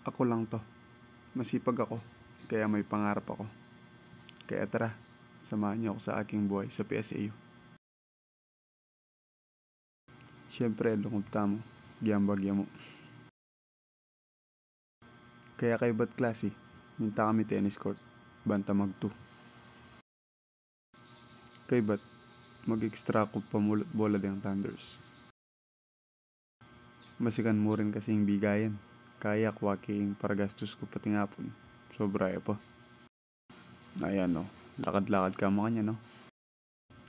Ako lang to. Masipag ako, kaya may pangarap ako. Kaya tara, samahan niyo ako sa aking buhay sa PSAU. Siyempre, lungkot tamo, giyambagya mo. Kaya kay ba't klase, minta kami tennis court, banta mag-2. Kay ba't, mag-extra ko pamulot bola ng Thunders. Masikan mo rin kasing bigayan, kaya kwaking paragastos ko pati ngapon. Sobra pa. Ayan o, lakad-lakad ka mo kanya no.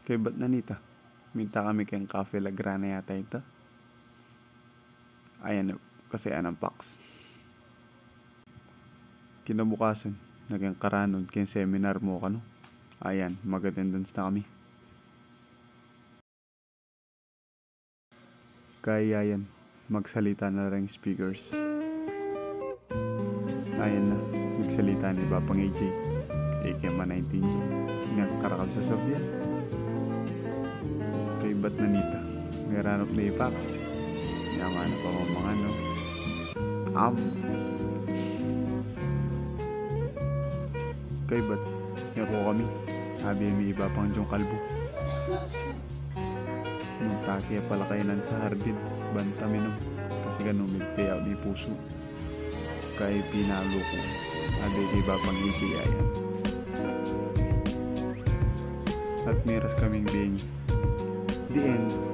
Kay ba't nanita, minta kami kayong Cafe La Grana yata ito. Ayan o, kasi anang paks. Kinabukasan, naging karanon kayong seminar mo ka no. Ayan, mag-attendance na kami. Kaya yan, magsalita na rin speakers. Ayan na, magsalita ni Bapang AJ, AKM 19 dyan. Nagkarakal sa sabyan. Kay ba't nanita, ngaranap na ipaks. Yaman na pa mga no. Kay ba't, yako kami, habi may iba pang dyong kalbo. Nung takya pala kainan sa hardin, banta minom, kasi ganun migpaya may puso. Kay pinalo ko, habi iba pang ikiyayan. At meras kaming bingi. The end.